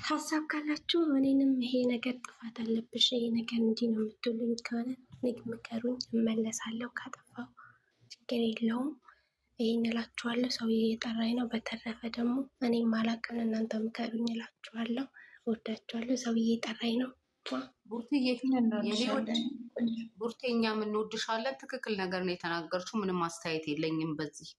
ሀሳብ ካላችሁ እኔንም ይሄ ነገር ጥፋት አለብሽ ይሄ ነገር እንዲህ ነው የምትሉኝ ከሆነ ምከሩኝ፣ እመለሳለሁ። ካጠፋው ችግር የለውም። ይሄን እላችኋለሁ። ሰውዬ እየጠራኝ ነው። በተረፈ ደግሞ እኔም አላቅም፣ እናንተ ምከሩኝ እላችኋለሁ። ወዳችኋለሁ። ሰውዬ እየጠራኝ ነው። ቡርቴ እኛ የምንወድሻለን። ትክክል ነገር ነው የተናገርሽው። ምንም አስተያየት የለኝም በዚህ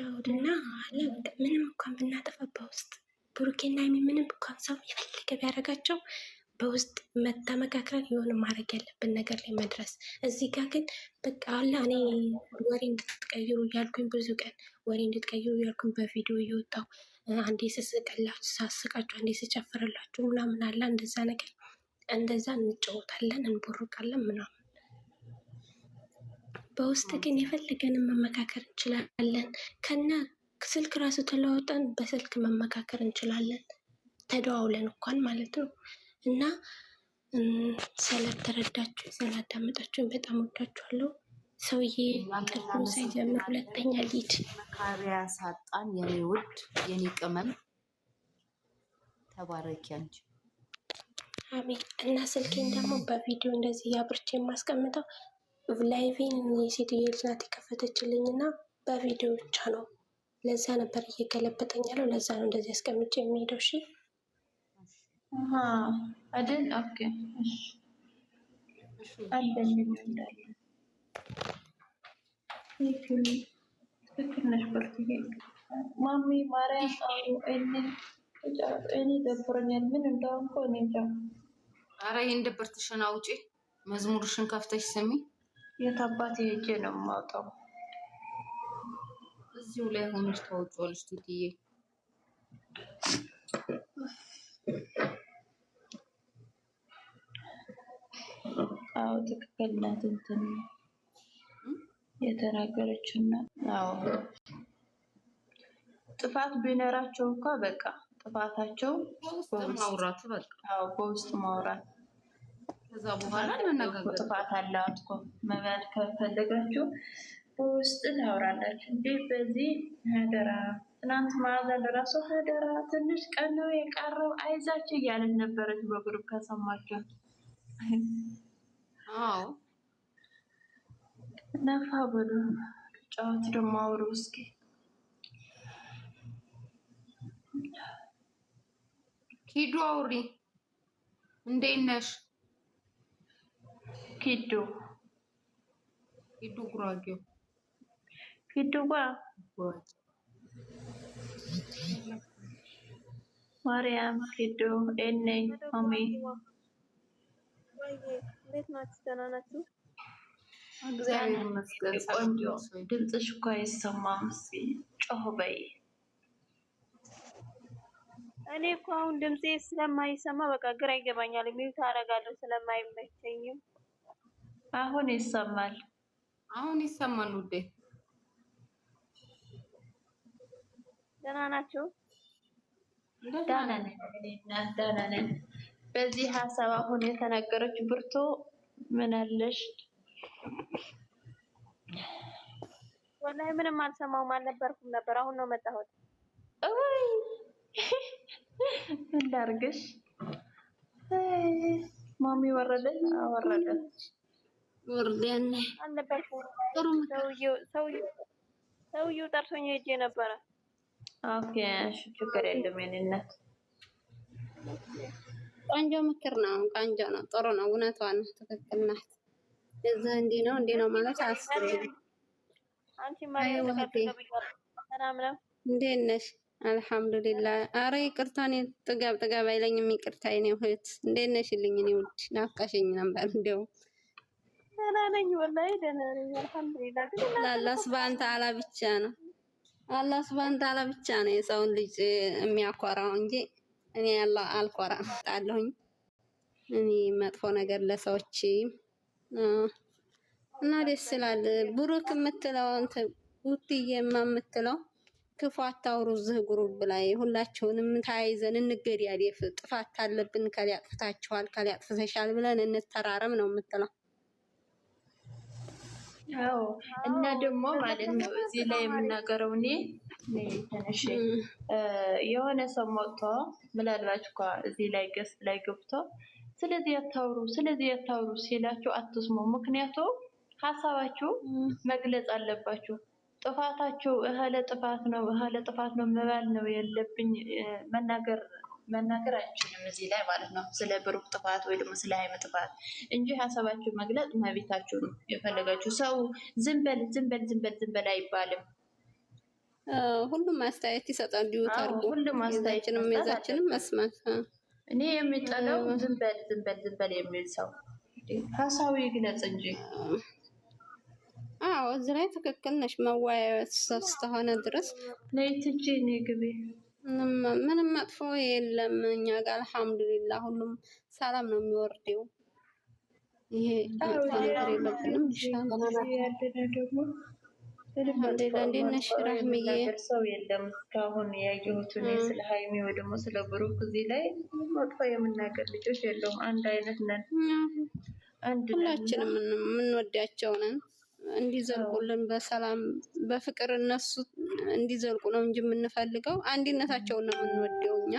አውድና አለ። ምንም እንኳን ብናጠፋ በውስጥ ብሩኬና ሀይሚ ምንም እንኳን ሰው የፈለገ ቢያደርጋቸው በውስጥ መተመካከል የሆነ ማድረግ ያለብን ነገር ላይ መድረስ። እዚህ ጋር ግን በቃ አለ እኔ ወሬ እንድትቀይሩ እያልኩኝ ብዙ ቀን ወሬ እንድትቀይሩ እያልኩኝ በቪዲዮ እየወጣሁ አንዴ ስስቅላችሁ ሳስቃችሁ፣ አንዴ ስጨፍርላችሁ ምናምን አለ እንደዛ ነገር እንደዛ እንጫወታለን፣ እንቦርቃለን ምናምን። በውስጥ ግን የፈለገንን መመካከር እንችላለን። ከነ ስልክ ራሱ ተለዋውጠን በስልክ መመካከር እንችላለን፣ ተደዋውለን እንኳን ማለት ነው። እና ስለተረዳችሁ ስላዳመጣችሁን በጣም ወዳችኋለሁ። ሰውዬ ቅድም ሳይጀምር ሁለተኛ ሊድ መካሪያ ሳጣን የኔ ውድ የኔ ቅመም ተባረኪ አንቺ። አሜን። እና ስልኬን ደግሞ በቪዲዮ እንደዚህ ያብርቼ የማስቀምጠው ላይቬን የሴትዮ ልጅ ናት የከፈተችልኝ እና በቪዲዮ ብቻ ነው። ለዛ ነበር እየገለበጠኝ ያለው። ለዛ ነው እንደዚህ አስቀምጬ የሚሄደው። እሺ አይደል? ኦኬ እሺ። አለኝ እንዳለ ይሁን። ትክክል ነሽ በርትዬ። ማሚ ማርያም አው እኔ ደብሮኛል። ምን እንደሆንኩ እኔ እንጃ። ኧረ ይሄን ድብርትሽን አውጪ፣ መዝሙርሽን ከፍተሽ ስሚ። የት አባቴ ሄጄ ነው የማውጣው? እዚሁ ላይ ሆነሽ ታውጪዋለሽ ቱትዬ። አዎ ትክክል ናት እንትን የተናገረችውና አዎ ጥፋት ቢኖራቸው እንኳ በቃ ጥፋታቸው በውስጥ ማውራት በቃ አዎ በውስጥ ማውራት። ከዛ በኋላ እንነጋገር። ጥፋት አላት እኮ መባል ከፈለጋችሁ በውስጥ ታወራላችሁ እንዴ። በዚህ ሀደራ ትናንት ማዕዛ ለራሱ ሀደራ ትንሽ ቀን ነው የቀረው አይዛችሁ እያለን ነበረች በግሩፕ ከሰማችሁ። አዎ ነፋ ብሎ ጫወት ደግሞ አውሩ እስኪ። ኪዱ አውሪ፣ እንዴት ነሽ? ኪዱ ጉራጌው ኪዱ ማርያም ኪዱ እኔ ማሚ እንዴት ናችሁ? ደህና ናችሁ? እግዚአብሔር ይመስገን። ቆንጆ ድምፅሽ እኮ አይሰማም። እስኪ ጮህ በይ። እኔ እኮ አሁን ድምጼ ስለማይሰማ በቃ ግራ ይገባኛል። ሚውት አደርጋለሁ ስለማይመቸኝም። አሁን ይሰማል። አሁን ይሰማል ውዴ። ደህና ናችሁ? ደህና ነን። በዚህ ሀሳብ አሁን የተናገረች ብርቱ ምን አለሽ? ወላሂ ምንም አልሰማሁም፣ አልነበርኩም ነበር። አሁን ነው መጣሁት። ወይ እንዳርግሽ ማሚ ወረደች ወርደን አልነበርኩም። ሰውዬው ጠርቶኝ ሄጄ ነበረ። ኦኬ እሺ፣ ችግር የለም የኔ እናት። ቆንጆ ምክር ነው። ቆንጆ ነው። ጥሩ ነው። እውነቷን ነው። ትክክል ናት። እዚህ እንዲህ ነው ማለት አያስፈልግም። አንቺ ማርያም ሰላም ነው? እንዴት ነሽ? አልሐምዱሊላህ። አረ ይቅርታ፣ እኔ ጥጋብ አይለኝም። ይቅርታ የኔ እህት፣ እንዴት ነሽልኝ? እኔ ውድ ናፍቀሽኝ ነበር። እንደው ደህና ነኝ፣ ወላሂ ደህና ነኝ አልሐምዱሊላህ። ግን አላህ ሱብሃነሁ ወተዓላ ብቻ ነው የሰውን ልጅ የሚያኮራው እንጂ እኔ አልኮራም። ጣለሁኝ እኔ መጥፎ ነገር ለሰዎች እና ደስ ይላል። ብሩክ የምትለው እንትን ውትዬማ የምትለው ክፉ አታውሩ። እዚህ ግሩፕ ላይ ሁላችሁንም ተያይዘን እንገዳደፍ። ጥፋት ካለብን ከላይ አጥፍታችኋል ከላይ አጥፍተሻል ብለን እንተራረም ነው የምትለው። አዎ እና ደግሞ ማለት ነው እዚህ ላይ የምናገረው እኔ ትንሽ የሆነ ሰው መጥቶ ምናልባት እኮ እዚህ ላይ ገስት ላይ ገብቶ ስለዚህ ያታውሩ ሲላችሁ አትስሙ። ምክንያቱም ሀሳባችሁ መግለጽ አለባችሁ። ጥፋታችሁ እህለ ጥፋት ነው መባል ነው የለብኝ መናገር አይችልም እዚህ ላይ ማለት ነው። ስለ ብሩክ ጥፋት ወይ ደግሞ ስለ ሀይሚ ጥፋት እንጂ ሀሳባችሁ መግለጽ መቤታችሁ ነው። የፈለጋችሁ ሰው ዝም በል አይባልም። ሁሉም አስተያየት ይሰጣል። ዲዩታርጉ ሁሉም አስተያየትንም የዛችንም መስማት እኔ የሚጠላው ዝም በል የሚል ሰው ሀሳቡ ይግለጽ እንጂ። አዎ እዚህ ላይ ትክክል ነሽ። መወያየት እስከሆነ ድረስ ነይ ትጂ እኔ ግቢ ምንም መጥፎ የለም እኛ ጋር አልሐምዱሊላህ ሁሉም ሰላም ነው የሚወርደው። ይሄ መጥፎ ነገር የለብንም። ሰው የለም እስካሁን ያየሁት እኔ ስለ ሀይሚ ወይ ደግሞ ስለ ብሩክ እዚህ ላይ መጥፎ የምናገር ልጆች የለውም። አንድ አይነት ነን። ሁላችንም የምንወዳቸው ነን። እንዲዘልቁልን በሰላም በፍቅር እነሱ እንዲዘልቁ ነው እንጂ የምንፈልገው አንድነታቸውን ነው የምንወደው። እኛ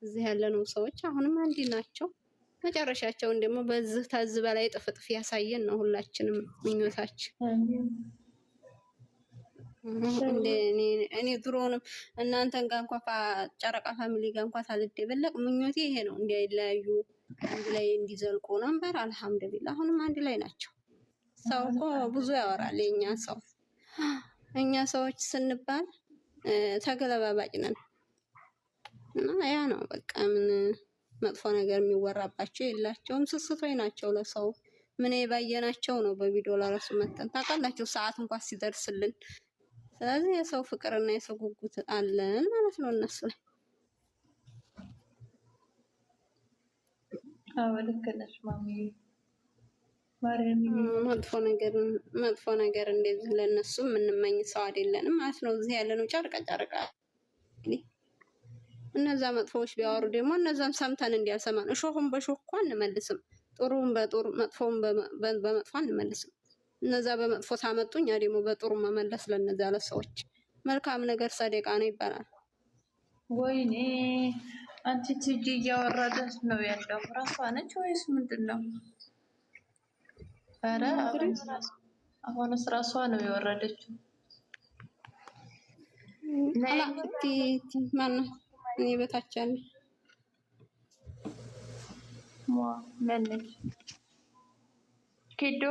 እዚህ ያለነው ሰዎች አሁንም አንድ ናቸው። መጨረሻቸውን ደግሞ በዚህ ታዝ በላይ ጥፍጥፍ ያሳየን ነው ሁላችንም ምኞታችን። እኔ ድሮንም እናንተን ጋር እንኳን ጨረቃ ፋሚሊ ጋር እንኳን ሳልደበለቅ ምኞቴ ይሄ ነው፣ እንዳይለያዩ አንድ ላይ እንዲዘልቁ ነበር። አልሐምዱሊላህ አሁንም አንድ ላይ ናቸው። ሰው እኮ ብዙ ያወራል። እኛ ሰዎች ስንባል ተገለባባጭ ነን እና ያ ነው በቃ። ምን መጥፎ ነገር የሚወራባቸው የላቸውም። ስስቶች ናቸው ለሰው ምን ባየናቸው ነው በቪዲዮ ለራሱ መተን ታውቃላችሁ፣ ሰዓት እንኳን ሲደርስልን። ስለዚህ የሰው ፍቅርና የሰው ጉጉት አለን ማለት ነው እነሱ ላይ። አዎ ልክ ነሽ ማሚዬ። መጥፎ ነገር እንደዚህ ለነሱ የምንመኝ ሰው አይደለንም ማለት ነው። እዚህ ያለነው ጨርቃ እነዛ መጥፎዎች ቢያወሩ ደግሞ እነዛም ሰምተን እንዲያልሰማን እሾሁን በሾህ እኮ አንመልስም፣ ጥሩን በጥሩ መጥፎውን በመጥፎ አንመልስም። እነዛ በመጥፎ ታመጡ፣ እኛ ደግሞ በጥሩ መመለስ ለነዛ ለሰዎች መልካም ነገር ሰደቃ ነው ይባላል። ወይኔ አንቺ ትጂ እያወራደች ነው ያለው። ራሷ ነች ወይስ ምንድን ነው? ኧረ አሁንስ ራሷ ነው የወረደችው። ማነው እኔ በታች አለ መነች ኬዶ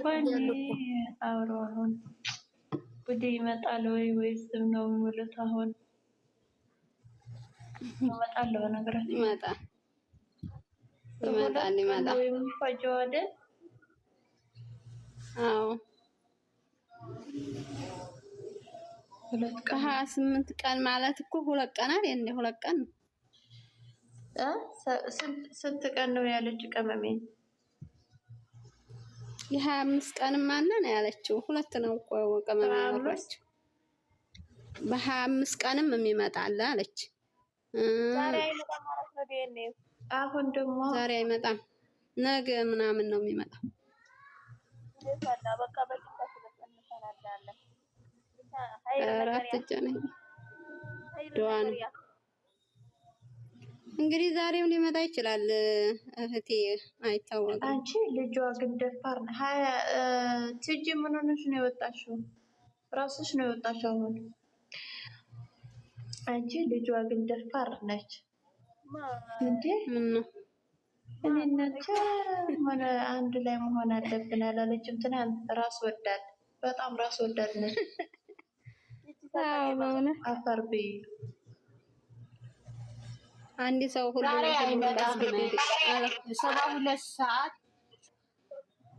ቆይ አውሮ አሁን ወደ ይመጣል ወይስ ነው የሚሉት? አሁን ይመጣል በነገራችን ይመጣል ወይም ፈጀው አይደል? አዎ 28 ቀን ማለት እኮ 2 ቀን አይደል? 2 ቀን ነው። ስንት ቀን ነው ያለች ቀመሜ? የ25 ቀንም አለ ነው ያለችው። 2 ነው እኮ ቀመሜ ያወራችው። በ25 ቀንም የሚመጣል አለች። ዛሬ አይመጣም ማለት ነው ዲኤንኤ። አሁን ደግሞ ዛሬ አይመጣም ነገ ምናምን ነው የሚመጣው። በቃ በቃ ስለተነሳናለን። ዱዓ ነው እንግዲህ ዛሬም ሊመጣ ይችላል እህቴ፣ አይታወቅም። አንቺ ልጇ ግን ደፋር ነው። ትጂ ምን ሆነሽ ነው የወጣሽው? ራስሽ ነው የወጣሽው አሁን። አንቺ ልጇ ግን ደፋር ነች እንዴ? ምን ነው እኔነች ሆነ አንድ ላይ መሆን አለብን አላለችም? ትናንት ራስ ወዳድ፣ በጣም ራስ ወዳድ ነች። አፈር ብይ አንድ ሰው ሁሉ ዛሬ አይመጣም። 72 ሰዓት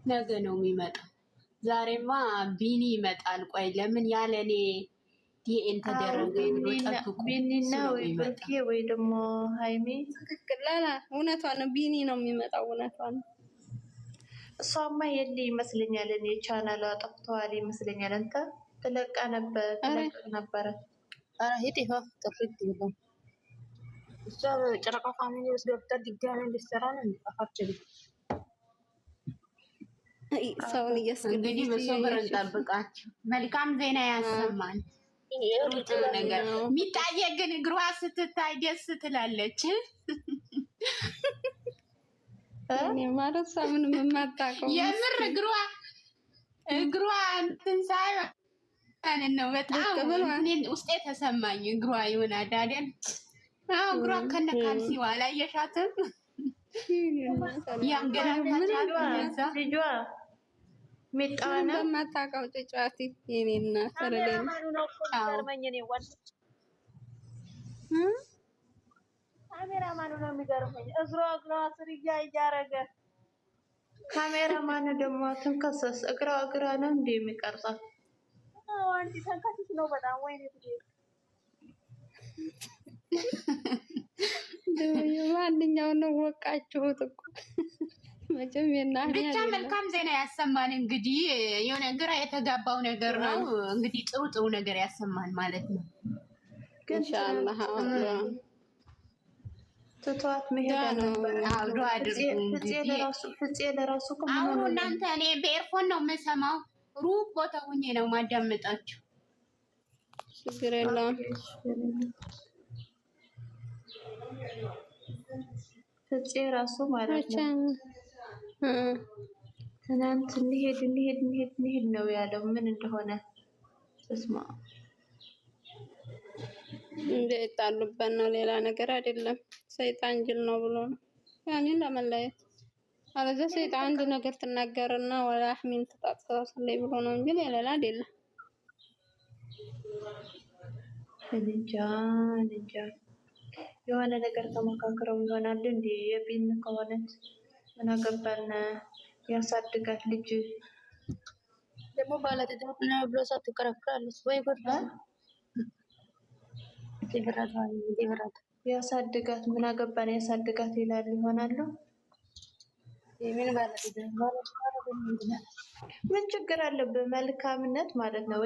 ነገ ነው የሚመጣው። ዛሬማ ቢኒ ይመጣል። ቆይ ለምን ያለ እኔ ዲኤን ተደረገ ብሎ ጠብቁ። ቢኒና ወይ ብሩኬ ወይ ደግሞ ሃይሚ። ትክክል ላላ እውነቷን ነው። ቢኒ ነው የሚመጣው። እውነቷን ነው። እሷማ የለ ይመስለኛል። እኔ ቻናሏ ጠፍተዋል ይመስለኛል። አንተ ትለቅ ነበረ። ኧረ ሂድ ጥፍት ይላል። እሷ ጨረቃ ፋሚሊ ውስጥ ገብታ ድጋሚ እንድትሰራ ነው የሚጠፋቸው። ሰውን እንግዲህ በሶብር እንጠብቃቸው። መልካም ዜና ያሰማን። ጥሩ ነገር የሚታየ ግን እግሯ ስትታይ ደስ ትላለች። ማለት ሰምን የማታውቀው የምር እግሯ እንትን ሳይሆን ነው በጣም ውስጤ ተሰማኝ። እግሯ ይሆናል አይደል? አዎ እግሯ ከነ ካልሲዋ አላየሻትም? ያንገላታቻት ልጇ ሚጣና በማታውቀው ጭጫቲ የኔ እናት ተረደኝ። ካሜራማኑ ነው የሚገርመኝ። እግሯ ስር እያረገ ካሜራማኑ ደግሞ ትንከሰስ እግራ ነው እንደ የሚቀርጻት አንቺ ተንከስስ ነው በጣም ወይኔ ማንኛው ነው ወቃችሁት እኮ መቼም የናህል ብቻ መልካም ዜና ያሰማን። እንግዲህ የሆነ ግራ የተጋባው ነገር ነው። እንግዲህ ጥሩ ነገር ያሰማን ማለት ነው ኢንሻአላህ። ትቷት መሄድ አውዶ አድርጉ። ፍፄ ለራሱ አሁን እናንተ እኔ በኤርፎን ነው የምሰማው። ሩቅ ቦታ ሆኜ ነው ማዳመጣችሁ። ችግር የለውም። ፍፄ ራሱ ማለት ነው ትናንት እንሄድ ነው ያለው። ምን እንደሆነ ተስማ እንደጣሉበት ነው፣ ሌላ ነገር አይደለም። ሰይጣን ጅል ነው ብሎ ነው ያንን ለመለየት። አለዛ ሰይጣን አንድ ነገር ትናገርና ወላ አህሚን ተጣጣሰለይ ብሎ ነው እንጂ ሌላ አይደለም። እንጃ የሆነ ነገር ተመካክረው ይሆናል እንዴ? የቢን ከሆነች ምን አገባን? ያሳድጋት ልጅ ደግሞ ባለትዳር ነው ብሎ ሳትከራከራለች ወይ ጎዳ ይብራት ያሳድጋት ምን አገባን? ያሳድጋት ይላል ይሆናል። የምን ባለትዳር ምን ችግር አለበት? መልካምነት ማለት ነው።